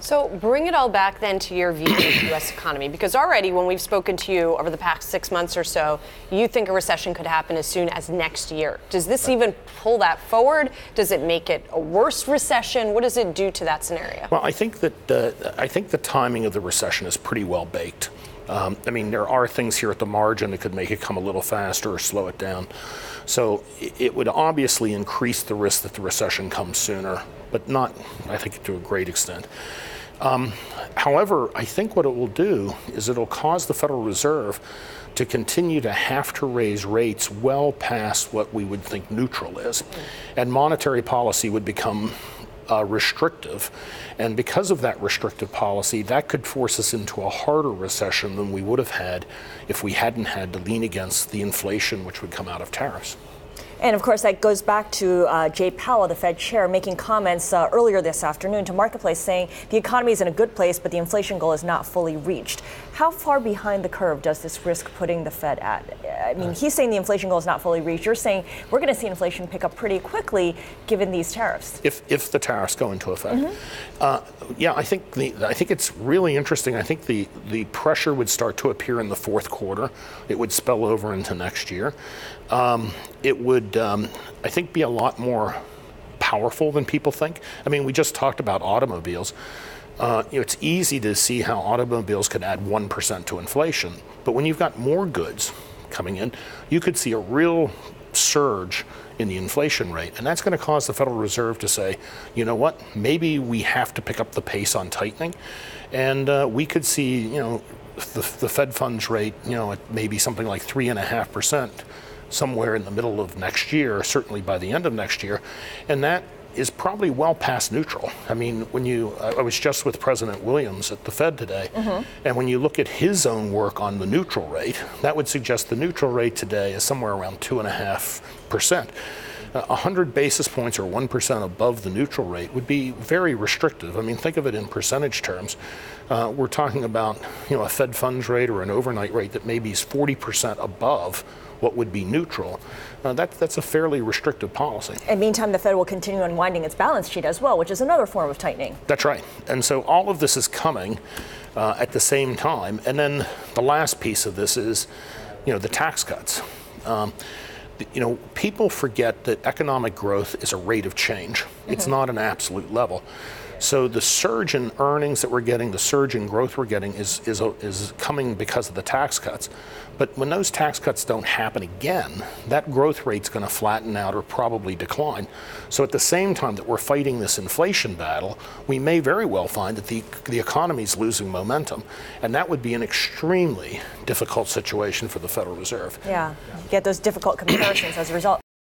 So bring it all back then to your view of the U.S. economy, because already when we've spoken to you over the past 6 months or so, you think a recession could happen as soon as next year. Does this even pull that forward? Does it make it a worse recession? What does it do to that scenario? Well, I think the timing of the recession is pretty well baked. I mean, there are things here at the margin that could make it come a little faster or slow it down. So it would obviously increase the risk that the recession comes sooner, but not, I think, to a great extent. However, I think what it will do is it'll cause the Federal Reserve to continue to have to raise rates well past what we would think neutral is. And monetary policy would become restrictive. And because of that restrictive policy, that could force us into a harder recession than we would have had if we hadn't had to lean against the inflation which would come out of tariffs. And of course, that goes back to Jay Powell, the Fed chair, making comments earlier this afternoon to Marketplace saying the economy is in a good place, but the inflation goal is not fully reached. How far behind the curve does this risk putting the Fed at? I mean, he's saying the inflation goal is not fully reached. You're saying we're going to see inflation pick up pretty quickly given these tariffs. If the tariffs go into effect. Yeah, I think it's really interesting. I think the pressure would start to appear in the fourth quarter. It would spill over into next year. It would, I think, be a lot more powerful than people think. I mean, we just talked about automobiles. It's easy to see how automobiles could add 1% to inflation. But when you've got more goods coming in, you could see a real surge in the inflation rate. And that's going to cause the Federal Reserve to say, you know what, maybe we have to pick up the pace on tightening. And we could see, the Fed funds rate, at maybe something like 3.5%. Somewhere in the middle of next year, certainly by the end of next year, and that is probably well past neutral. I mean, I was just with President Williams at the Fed today, and when you look at his own work on the neutral rate, that would suggest the neutral rate today is somewhere around 2.5%. 100 basis points or 1% above the neutral rate would be very restrictive. I mean, think of it in percentage terms. We're talking about, a Fed funds rate or an overnight rate that maybe is 40% above what would be neutral. That's a fairly restrictive policy. And meantime, the Fed will continue unwinding its balance sheet as well, which is another form of tightening. That's right. And so all of this is coming at the same time. And then the last piece of this is, the tax cuts. People forget that economic growth is a rate of change. It's not an absolute level. So the surge in earnings that we're getting, the surge in growth we're getting is coming because of the tax cuts. But when those tax cuts don't happen again, that growth rate's going to flatten out or probably decline. So at the same time that we're fighting this inflation battle, we may very well find that the economy's losing momentum. And that would be an extremely difficult situation for the Federal Reserve. Yeah, get those difficult comparisons as a result.